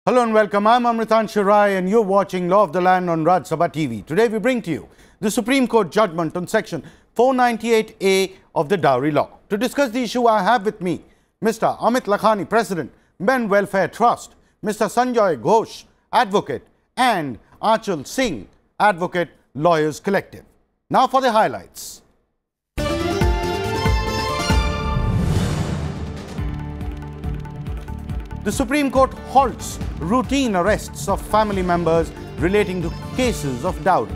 Hello and welcome. I'm Amritanshu Rai and you're watching Law of the Land on Raj Sabha TV. Today we bring to you the Supreme Court judgment on Section 498A of the Dowry Law. To discuss the issue, I have with me Mr. Amit Lakhani, President, Men Welfare Trust, Mr. Sonjoy Ghose, Advocate, and Anchal Singh, Advocate, Lawyers Collective. Now for the highlights. The Supreme Court halts routine arrests of family members relating to cases of dowry.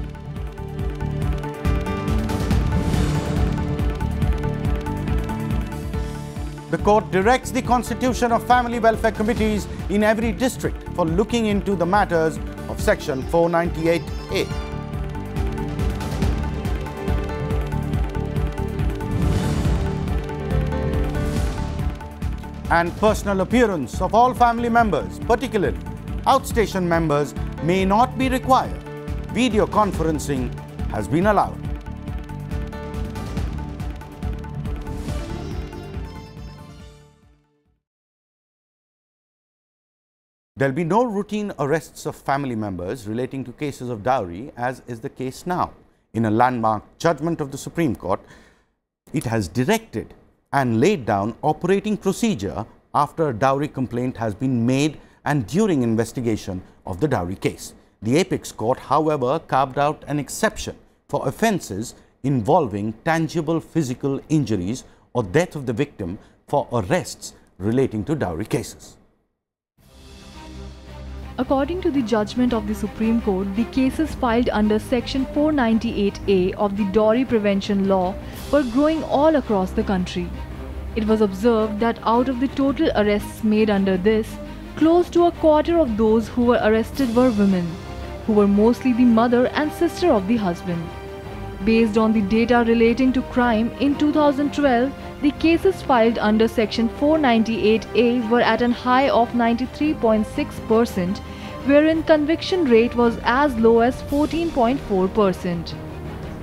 The court directs the constitution of family welfare committees in every district for looking into the matters of Section 498A. And personal appearance of all family members, particularly outstation members, may not be required. Video conferencing has been allowed. There will be no routine arrests of family members relating to cases of dowry, as is the case now. In a landmark judgment of the Supreme Court, it has directed and laid down operating procedure after a dowry complaint has been made and during investigation of the dowry case. The Apex Court, however, carved out an exception for offences involving tangible physical injuries or death of the victim for arrests relating to dowry cases. According to the judgment of the Supreme Court, the cases filed under Section 498A of the Dowry Prevention Law were growing all across the country. It was observed that out of the total arrests made under this, close to a quarter of those who were arrested were women, who were mostly the mother and sister of the husband. Based on the data relating to crime, in 2012, the cases filed under Section 498A were at a high of 93.6%, wherein conviction rate was as low as 14.4%.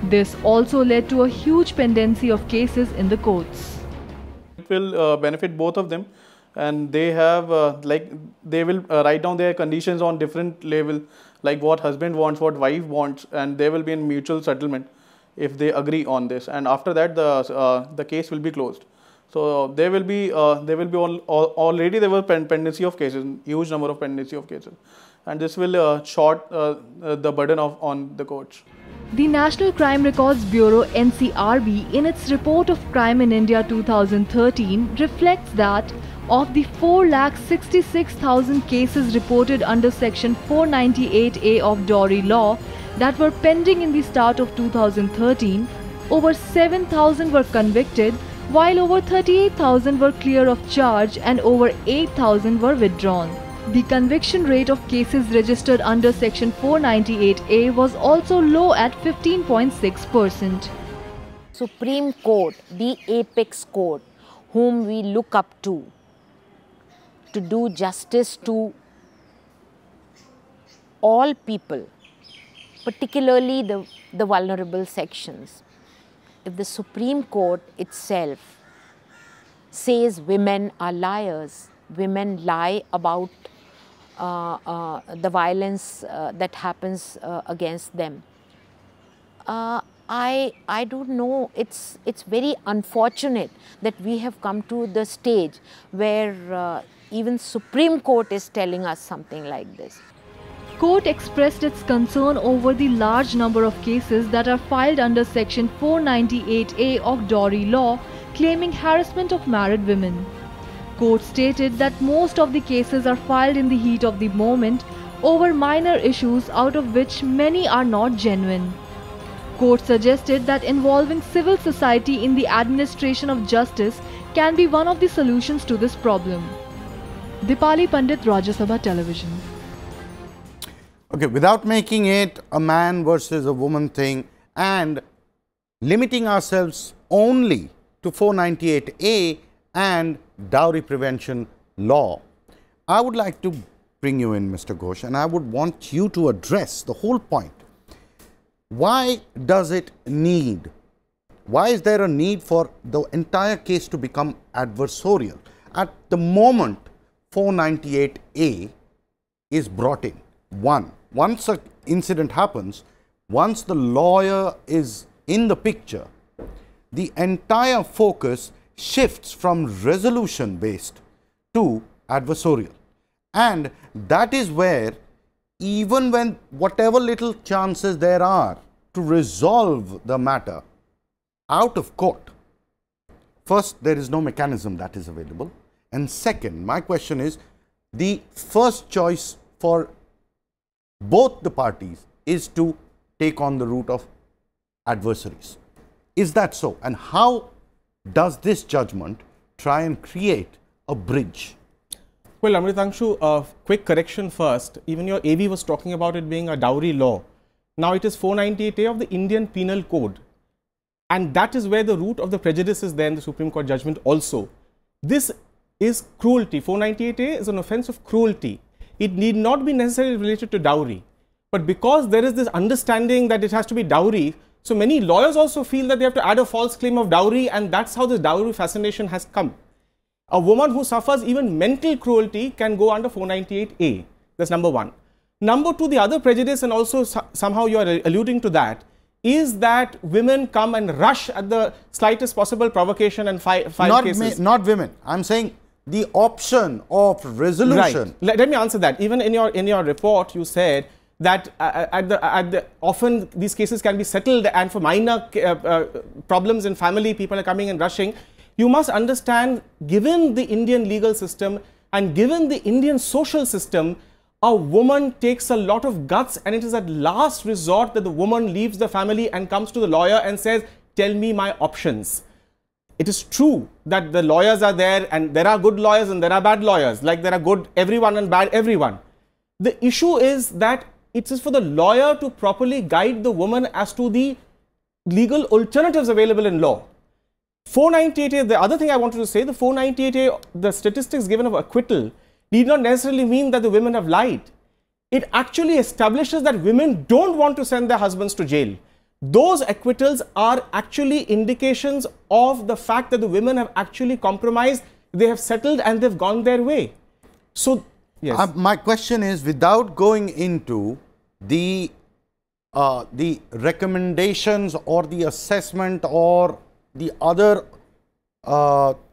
This also led to a huge pendency of cases in the courts. It will benefit both of them, and they have they will write down their conditions on different level, like what husband wants, what wife wants, and they will be in mutual settlement if they agree on this, and after that the case will be closed. So there will be already there were pendency of cases, huge number of pendency of cases, and this will short the burden on the courts. The National Crime Records Bureau (NCRB) in its report of crime in India 2013 reflects that of the 4,66,000 cases reported under Section 498A of Dowry Law that were pending in the start of 2013, over 7,000 were convicted, while over 38,000 were clear of charge and over 8,000 were withdrawn. The conviction rate of cases registered under Section 498A was also low at 15.6%. Supreme Court, the Apex Court, whom we look up to do justice to all people, particularly the vulnerable sections. If the Supreme Court itself says women are liars, women lie about the violence that happens against them, I don't know. It's very unfortunate that we have come to the stage where even Supreme Court is telling us something like this. Court expressed its concern over the large number of cases that are filed under Section 498A of Dowry Law claiming harassment of married women. Court stated that most of the cases are filed in the heat of the moment over minor issues, out of which many are not genuine. Court suggested that involving civil society in the administration of justice can be one of the solutions to this problem. Dipali Pandit, Rajya Sabha Television. Okay, without making it a man versus a woman thing and limiting ourselves only to 498A and dowry prevention law, I would like to bring you in, Mr. Ghose, and I would want you to address the whole point. Why does it need, why is there a need for the entire case to become adversarial? At the moment, 498A is brought in. Once an incident happens, once the lawyer is in the picture, the entire focus shifts from resolution based to adversarial. And that is where, even when whatever little chances there are to resolve the matter out of court, first, there is no mechanism that is available. And second, my question is, the first choice for both the parties is to take on the route of adversaries. Is that so? And how does this judgment try and create a bridge? Well, Amritanshu, a quick correction first. Even your AV was talking about it being a dowry law. Now it is 498A of the Indian Penal Code. And that is where the root of the prejudice is there in the Supreme Court judgment also. This is cruelty. 498A is an offence of cruelty. It need not be necessarily related to dowry. But because there is this understanding that it has to be dowry, so many lawyers also feel that they have to add a false claim of dowry, and that's how this dowry fascination has come. A woman who suffers even mental cruelty can go under 498A. That's number one. Number two, the other prejudice, and also somehow you are alluding to that, is that women come and rush at the slightest possible provocation and file cases. Not women. I'm saying the option of resolution. Right. Let me answer that. Even in your report, you said that often these cases can be settled, and for minor problems in family, people are coming and rushing. You must understand, given the Indian legal system and given the Indian social system, a woman takes a lot of guts, and it is at last resort that the woman leaves the family and comes to the lawyer and says, tell me my options. It is true that the lawyers are there, and there are good lawyers and there are bad lawyers, like there are good everyone and bad everyone. The issue is that it is for the lawyer to properly guide the woman as to the legal alternatives available in law. 498A, the other thing I wanted to say, the 498A, the statistics given of acquittal need not necessarily mean that the women have lied. It actually establishes that women don't want to send their husbands to jail. Those acquittals are actually indications of the fact that the women have actually compromised, they have settled, and they've gone their way. So, yes. My question is, without going into the recommendations or the assessment or the other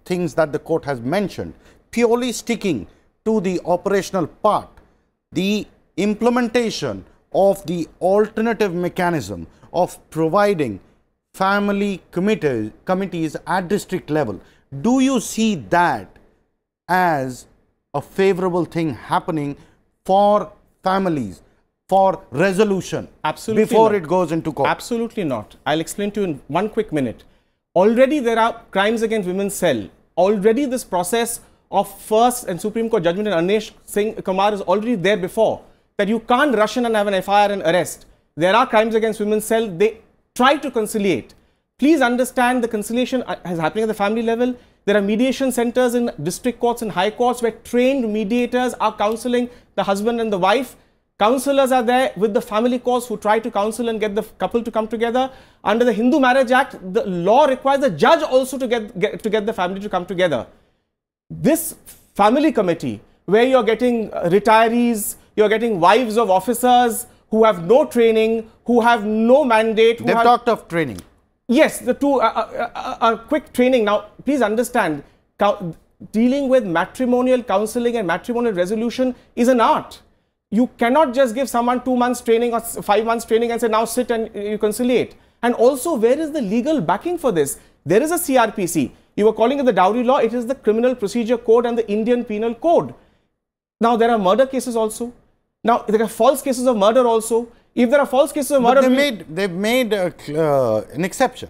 things that the court has mentioned, purely sticking to the operational part, the implementation of the alternative mechanism of providing family committees at district level, do you see that as a favorable thing happening for families, for resolution? Absolutely before not. It goes into court? Absolutely not. I'll explain to you in one quick minute. Already there are crimes against women's cell. Already this process of first and Supreme Court judgment in Anesh Singh Kumar is already there before, that you can't rush in and have an FIR and arrest. There are crimes against women's cell. They try to conciliate. Please understand, the conciliation is happening at the family level. There are mediation centers in district courts and high courts where trained mediators are counseling the husband and the wife. Counselors are there with the family courts who try to counsel and get the couple to come together. Under the Hindu Marriage Act, the law requires the judge also to get the family to come together. This family committee, where you're getting retirees, you're getting wives of officers who have no training, who have no mandate. They've talked of training. Yes, the two quick training. Now, please understand, dealing with matrimonial counseling and matrimonial resolution is an art. You cannot just give someone 2 months training or 5 months training and say, now sit and you conciliate. And also, where is the legal backing for this? There is a CRPC. You were calling it the dowry law. It is the Criminal Procedure Code and the Indian Penal Code. Now, there are murder cases also. Now, there are false cases of murder also. If there are false cases of murder, they've made an exception.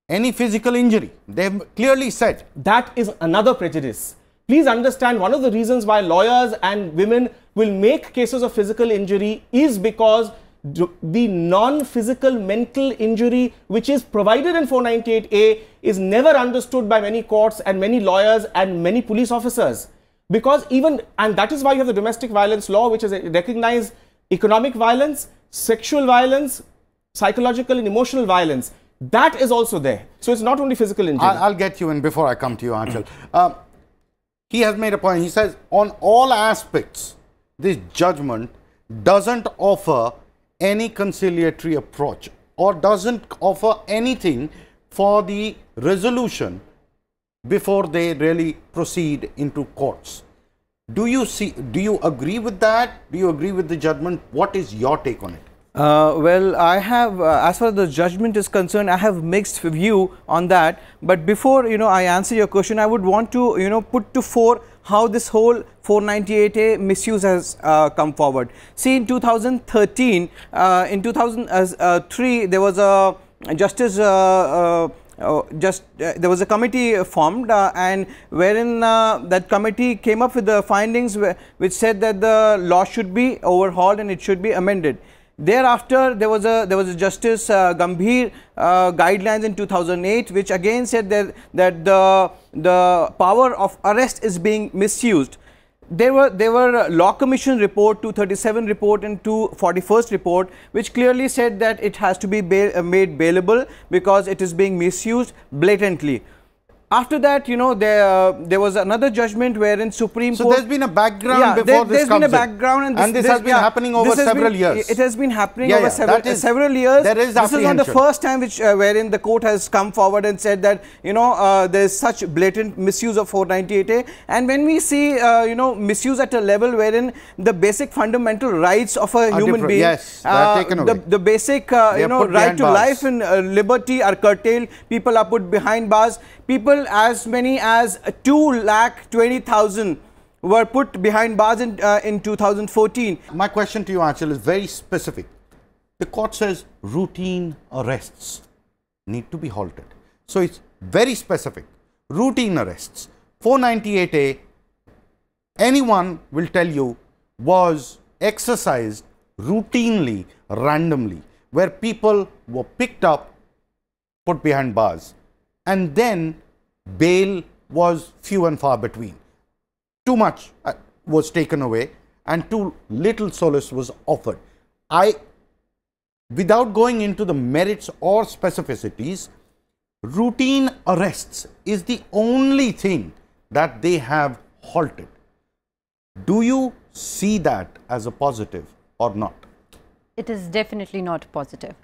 Any physical injury, they've clearly said. That is another prejudice. Please understand, one of the reasons why lawyers and women will make cases of physical injury is because the non-physical mental injury which is provided in 498A is never understood by many courts and many lawyers and many police officers. Because and that is why you have the domestic violence law, which is recognized economic violence, sexual violence, psychological and emotional violence. That is also there. So it's not only physical injury. I'll get you in before I come to you, Anchal. He has made a point. He says, on all aspects, this judgment doesn't offer any conciliatory approach or doesn't offer anything for the resolution before they really proceed into courts. Do you agree with that? Do you agree with the judgment? What is your take on it? Well, I have, as far as the judgment is concerned, I have mixed view on that. But before, I answer your question, I would want to, put to fore how this whole 498A misuse has come forward. See, in 2013, in 2003, there was a justice, there was a committee formed and wherein that committee came up with the findings which said that the law should be overhauled and it should be amended. Thereafter, there was a Justice Gambhir guidelines in 2008, which again said that the power of arrest is being misused. There were Law Commission report, 237 report and 241st report, which clearly said that it has to be made bailable because it is being misused blatantly. After that, there was another judgment wherein Supreme Court... So there's been a background before this comes in. There's been a background and this has been happening over several years. It has been happening over several years. There is this is not the first time wherein the court has come forward and said that, there is such blatant misuse of 498A. And when we see, misuse at a level wherein the basic fundamental rights of a human being... Yes, they are taken away. The basic, right to life and liberty are curtailed. People are put behind bars. People as many as 2,20,000 were put behind bars in 2014. My question to you, Anchal, is very specific. The court says routine arrests need to be halted. So it's very specific. Routine arrests. 498A, anyone will tell you, was exercised routinely, randomly, where people were picked up, put behind bars. And then bail was few and far between. Too much was taken away and too little solace was offered. Without going into the merits or specificities, routine arrests is the only thing that they have halted. Do you see that as a positive or not? It is definitely not positive.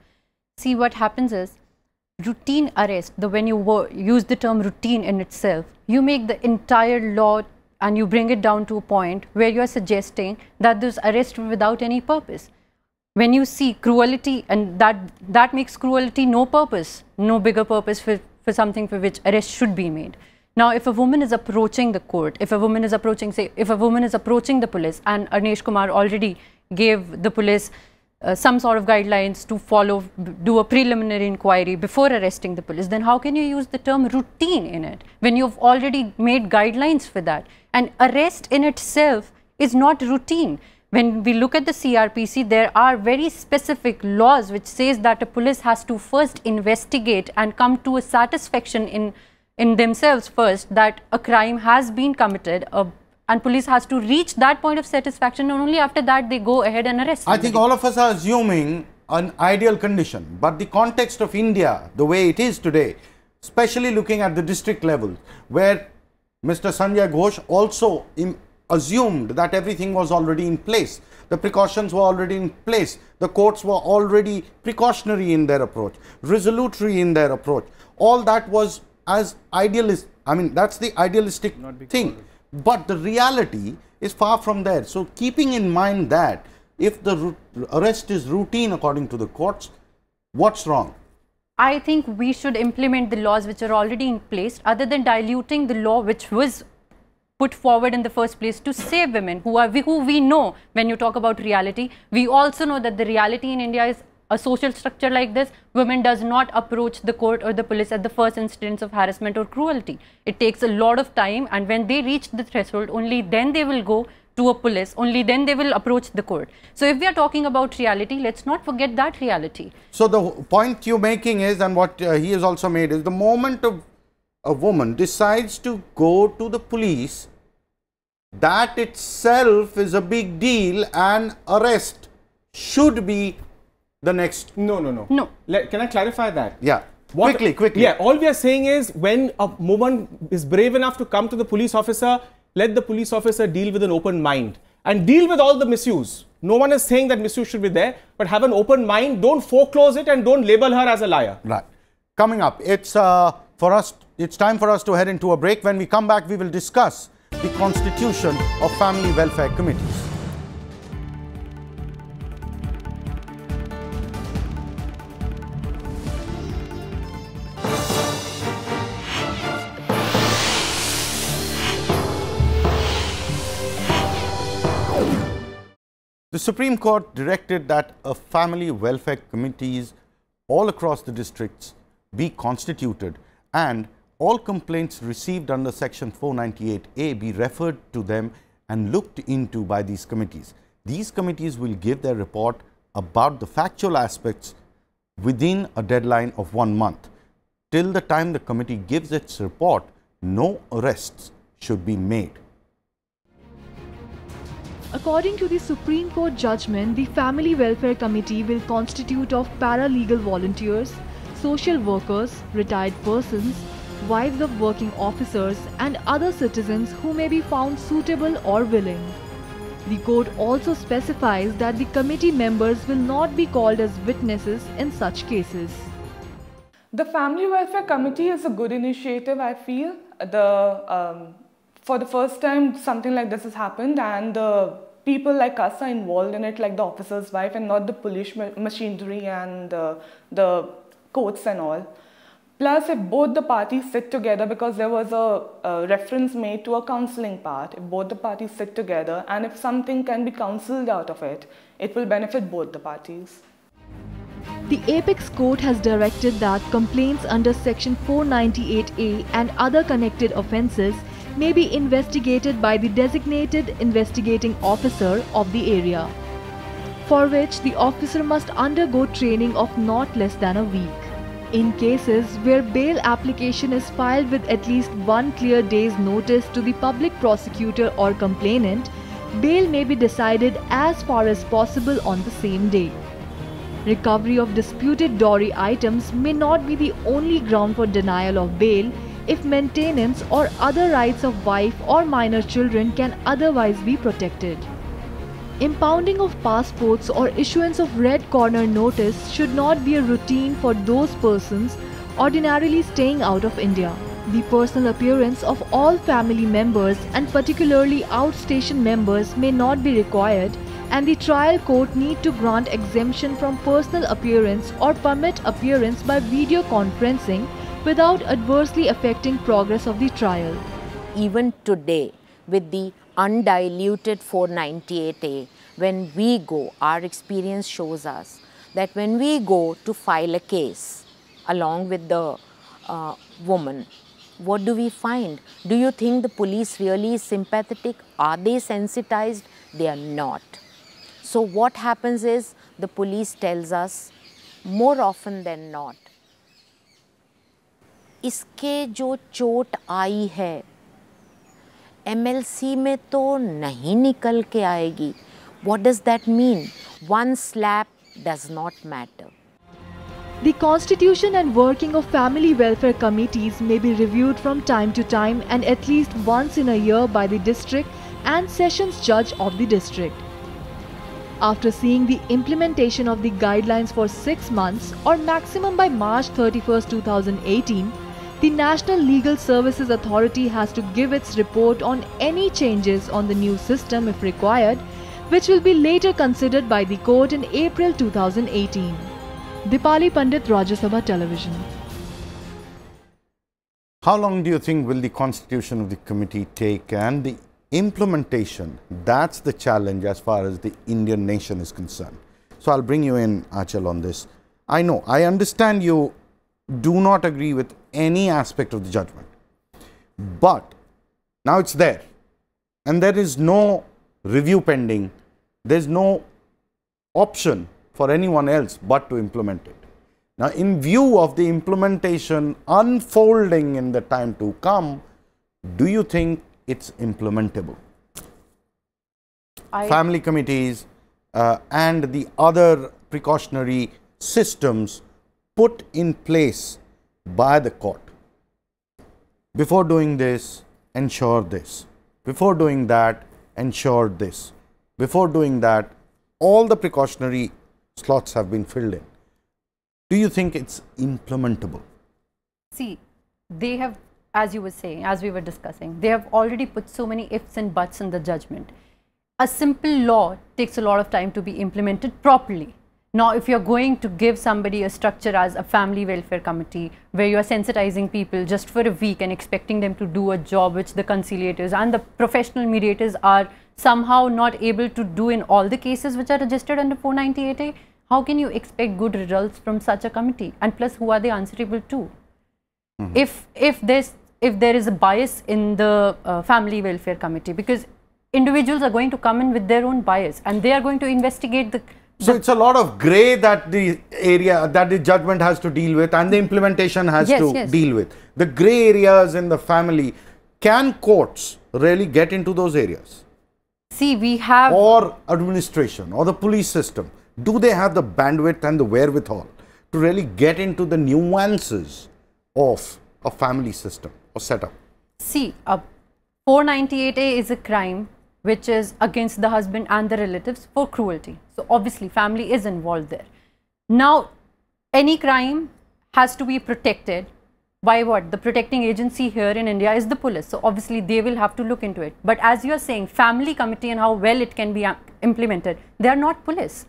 See, what happens is, routine arrest, when you use the term routine in itself, you make the entire law and you bring it down to a point where you are suggesting that this arrest without any purpose. When you see cruelty, and that makes cruelty no purpose, no bigger purpose for something for which arrest should be made. Now, if a woman is approaching the court, if a woman is approaching the police, and Arnesh Kumar already gave the police some sort of guidelines to follow, do a preliminary inquiry before arresting the police, then how can you use the term routine in it when you've already made guidelines for that? And arrest in itself is not routine. When we look at the CRPC, there are very specific laws which says that a police has to first investigate and come to a satisfaction in themselves first that a crime has been committed, and police has to reach that point of satisfaction, and only after that they go ahead and arrest somebody. I think all of us are assuming an ideal condition, but the context of India, the way it is today, especially looking at the district level, where Mr. Sanjay Ghosh also assumed that everything was already in place, the precautions were already in place, the courts were already precautionary in their approach, resolutory in their approach. All that was as idealist, I mean, that's the idealistic thing. But the reality is far from there. So, keeping in mind that if the arrest is routine according to the courts, what's wrong? I think we should implement the laws which are already in place, other than diluting the law which was put forward in the first place to save women who we know. When you talk about reality, we also know that the reality in India is a social structure like this. Women does not approach the court or the police at the first instance of harassment or cruelty. It takes a lot of time, and when they reach the threshold, only then they will go to a police, only then they will approach the court. So if we are talking about reality, let's not forget that reality. So the point you're making is, and what he has also made, is the moment a woman decides to go to the police, that itself is a big deal, and arrest should be the next. No. Can I clarify that? Yeah. Quickly. Yeah, all we are saying is, when a woman is brave enough to come to the police officer, let the police officer deal with an open mind. and deal with all the misuse. No one is saying that misuse should be there, but have an open mind. Don't foreclose it and don't label her as a liar. Right. Coming up, it's time for us to head into a break. When we come back, we will discuss the constitution of family welfare committees. The Supreme Court directed that a family welfare committees all across the districts be constituted and all complaints received under Section 498A be referred to them and looked into by these committees. These committees will give their report about the factual aspects within a deadline of 1 month. Till the time the committee gives its report, no arrests should be made. According to the Supreme Court judgment, the Family Welfare Committee will constitute of paralegal volunteers, social workers, retired persons, wives of working officers and other citizens who may be found suitable or willing. The court also specifies that the committee members will not be called as witnesses in such cases. The Family Welfare Committee is a good initiative, I feel. For the first time, something like this has happened, and the people like us are involved in it, like the officer's wife, and not the police machinery and the courts and all. Plus, if both the parties sit together, because there was a reference made to a counseling part, if both the parties sit together and if something can be counselled out of it, it will benefit both the parties. The Apex Court has directed that complaints under Section 498A and other connected offences may be investigated by the designated investigating officer of the area, for which the officer must undergo training of not less than a week. In cases where bail application is filed with at least 1 clear day's notice to the public prosecutor or complainant, bail may be decided as far as possible on the same day. Recovery of disputed dowry items may not be the only ground for denial of bail if maintenance or other rights of wife or minor children can otherwise be protected. Impounding of passports or issuance of red corner notice should not be a routine for those persons ordinarily staying out of India. The personal appearance of all family members and particularly outstation members may not be required, and the trial court need to grant exemption from personal appearance or permit appearance by video conferencing without adversely affecting progress of the trial. Even today, with the undiluted 498A, when we go, our experience shows us that when we go to file a case along with the woman, what do we find? Do you think the police really is sympathetic? Are they sensitized? They are not. So what happens is the police tells us more often than not, इसके जो चोट आई है MLC में तो नहीं निकल के आएगी. What does that mean? One slap does not matter. The constitution and working of family welfare committees may be reviewed from time to time and at least once in a year by the district and sessions judge of the district. After seeing the implementation of the guidelines for 6 months or maximum by March 31st, 2018, the National Legal Services Authority has to give its report on any changes on the new system if required, which will be later considered by the court in April 2018. Dipali Pandit, Rajya Sabha Television. How long do you think will the constitution of the committee take, and the implementation? That's the challenge as far as the Indian nation is concerned. So I'll bring you in, Anchal, on this. I understand you do not agree with any aspect of the judgment, but now it's there and there is no review pending. There's no option for anyone else but to implement it. Now, in view of the implementation unfolding in the time to come, do you think it's implementable? Family committees and the other precautionary systems put in place by the court. Before doing this, ensure this. Before doing that, ensure this. before doing that, all the precautionary slots have been filled in. Do you think it's implementable? See, they have, as you were saying, as we were discussing, they have already put so many ifs and buts in the judgment. A simple law takes a lot of time to be implemented properly. Now, if you're going to give somebody a structure as a family welfare committee, where you're sensitizing people just for a week and expecting them to do a job which the conciliators and the professional mediators are somehow not able to do in all the cases which are registered under 498A, how can you expect good results from such a committee? And plus, who are they answerable to? If there is a bias in the family welfare committee, because individuals are going to come in with their own bias and they are going to investigate the. So it's a lot of grey that the area, that the judgment has to deal with and the implementation has to deal with. The grey areas in the family, can courts really get into those areas? See, we have. Or administration or the police system, do they have the bandwidth and the wherewithal to really get into the nuances of a family system or setup? See, 498A is a crime which is against the husband and the relatives for cruelty. So obviously family is involved there. Now, any crime has to be protected by what? The protecting agency here in India is the police. So obviously they will have to look into it. But as you are saying, family committee and how well it can be implemented, they are not police.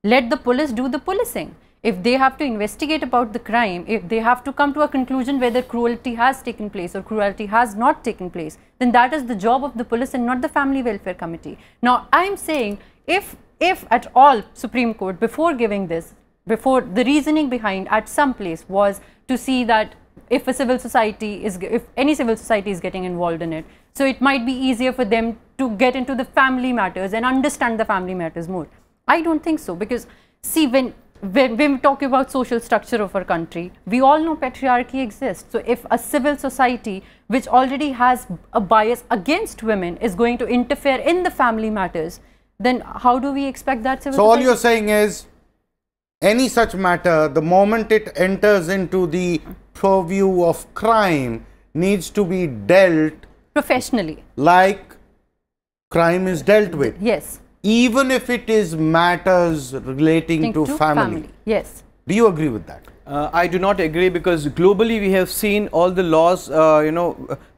Let the police do the policing. If they have to investigate about the crime, if they have to come to a conclusion whether cruelty has taken place or cruelty has not taken place, then that is the job of the police and not the family welfare committee. Now, I am saying if at all Supreme Court, before giving this, before the reasoning behind at some place was to see that if a civil society is, if any civil society is getting involved in it, so it might be easier for them to get into the family matters and understand the family matters more. I don't think so, because see, when we talk about social structure of our country, we all know patriarchy exists. So if a civil society which already has a bias against women is going to interfere in the family matters, then how do we expect that civil society? So all you're saying is, any such matter, the moment it enters into the purview of crime, needs to be dealt professionally, like crime is dealt with. Yes. Even if it is matters relating to family. Yes. Do you agree with that? I do not agree, because globally we have seen all the laws,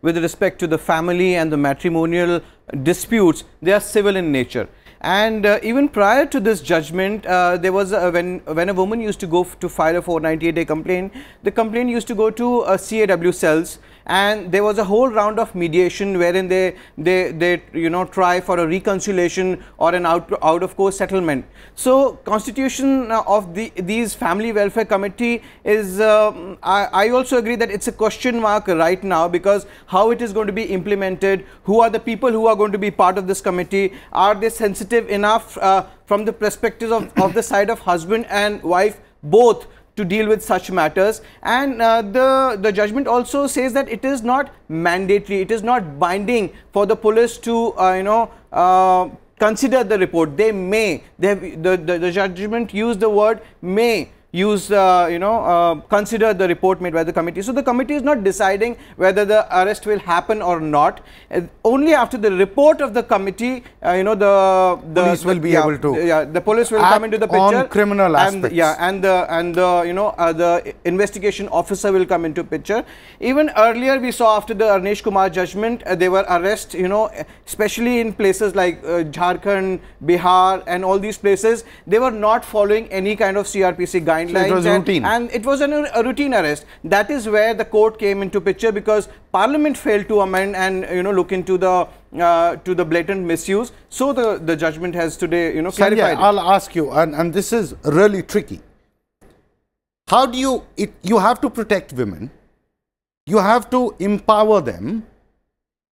with respect to the family and the matrimonial disputes, they are civil in nature. And even prior to this judgment, there was when a woman used to go to file a 498A complaint, the complaint used to go to CAW cells, and there was a whole round of mediation wherein they try for a reconciliation or an out of court settlement. So constitution of these family welfare committee is, I also agree that it's a question mark right now, because how it is going to be implemented, who are the people who are going to be part of this committee, are they sensitive enough from the perspective of the side of husband and wife both to deal with such matters. And the judgment also says that it is not mandatory, it is not binding for the police to consider the report. They may, the judgment used the word may use, consider the report made by the committee. So the committee is not deciding whether the arrest will happen or not. Only after the report of the committee, the police will be able to. The police will come into the picture on criminal aspects. And the investigation officer will come into picture. Even earlier, we saw after the Arnesh Kumar judgment, there were arrests, especially in places like Jharkhand, Bihar, and all these places. They were not following any kind of CRPC guidelines. So it was routine. And it was a routine arrest. That is where the court came into picture, because Parliament failed to amend and look into the blatant misuse. So the judgment has today clarified. I'll ask you, and this is really tricky. How do you have to protect women, you have to empower them,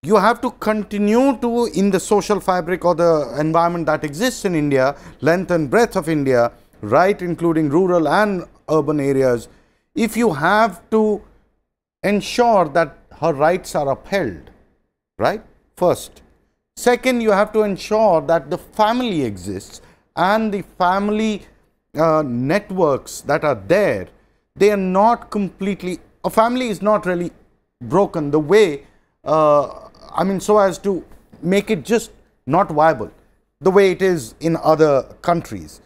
you have to continue to, in the social fabric or the environment that exists in India, length and breadth of India, right, including rural and urban areas, if you have to ensure that her rights are upheld, right, first. Second, you have to ensure that the family exists and the family networks that are there, they are not completely, a family is not really broken the way, so as to make it just not viable. the way it is in other countries,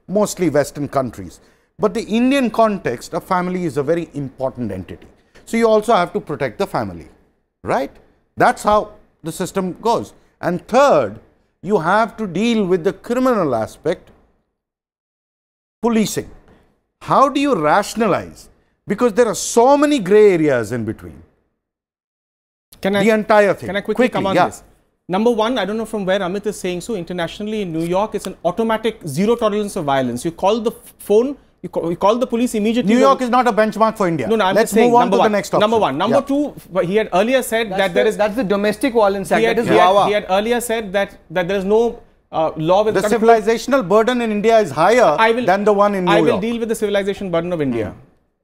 mostly Western countries. But the Indian context, a family is a very important entity. So you also have to protect the family, right? That's how the system goes. And third, you have to deal with the criminal aspect, policing. How do you rationalize? Because there are so many gray areas in between. The entire thing. Can I quickly come on this? Number one, I don't know from where Amit is saying so, internationally in New York, it's an automatic zero tolerance of violence. You call the phone, you call the police immediately. New York is not a benchmark for India. No, no, let's move on to the next option. Number one. Number two, he had earlier said that's the domestic violence act. He had earlier said that there is no law with the civilizational burden in India is higher than the one in New York. I will deal with the civilization burden of India,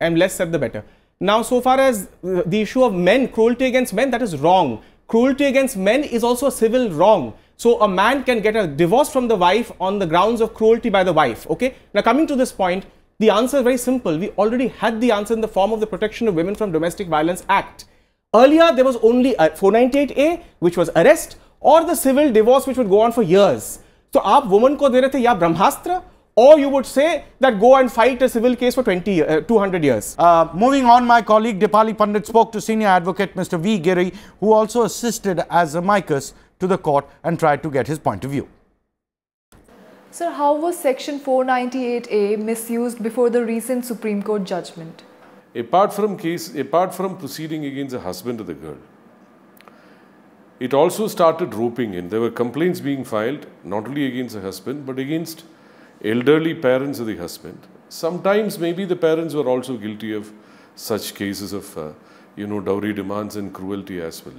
and less said the better. Now, so far as the issue of men, cruelty against men, that is wrong. Cruelty against men is also a civil wrong. So a man can get a divorce from the wife on the grounds of cruelty by the wife. Okay. Now coming to this point, the answer is very simple. We already had the answer in the form of the Protection of Women from Domestic Violence Act. Earlier, there was only 498A, which was arrest, or the civil divorce, which would go on for years. So, aap woman ko de rahe the ya Brahmastra, or you would say that go and fight a civil case for 200 years. Moving on, my colleague Dipali Pandit spoke to senior advocate Mr. V. Giri, who also assisted as amicus to the court and tried to get his point of view. Sir, how was Section 498A misused before the recent Supreme Court judgment? Apart from proceeding against the husband of the girl, it also started roping in. There were complaints being filed not only against the husband but against elderly parents of the husband. Sometimes maybe the parents were also guilty of such cases of, dowry demands and cruelty as well.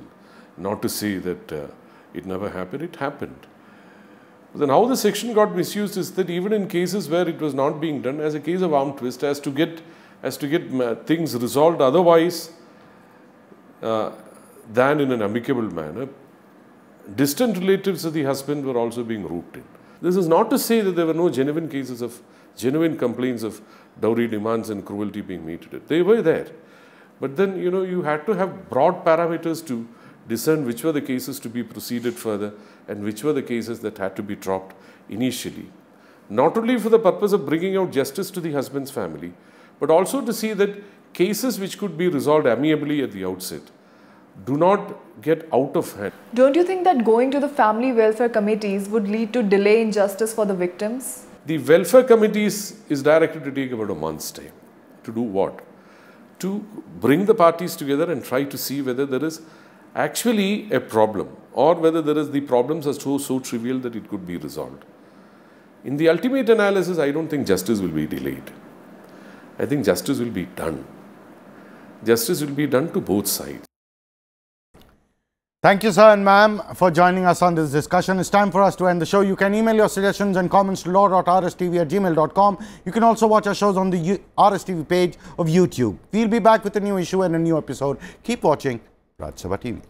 Not to say that it never happened, it happened. But then how the section got misused is that even in cases where it was not being done, as a case of arm twist, as to get things resolved otherwise than in an amicable manner, distant relatives of the husband were also being roped in. This is not to say that there were no genuine cases of genuine complaints of dowry demands and cruelty being meted. They were there. But then, you had to have broad parameters to discern which were the cases to be proceeded further and which were the cases that had to be dropped initially. Not only for the purpose of bringing out justice to the husband's family, but also to see that cases which could be resolved amiably at the outset do not get out of hand. Don't you think that going to the family welfare committees would lead to delay in justice for the victims? The welfare committees is directed to take about a month's time. To do what? To bring the parties together and try to see whether there is actually a problem or whether the problems are so trivial that it could be resolved. In the ultimate analysis, I don't think justice will be delayed. I think justice will be done. Justice will be done to both sides. Thank you, sir and ma'am, for joining us on this discussion. It's time for us to end the show. You can email your suggestions and comments to law.rstv@gmail.com. You can also watch our shows on the RSTV page of YouTube. We'll be back with a new issue and a new episode. Keep watching Raj Sabha TV.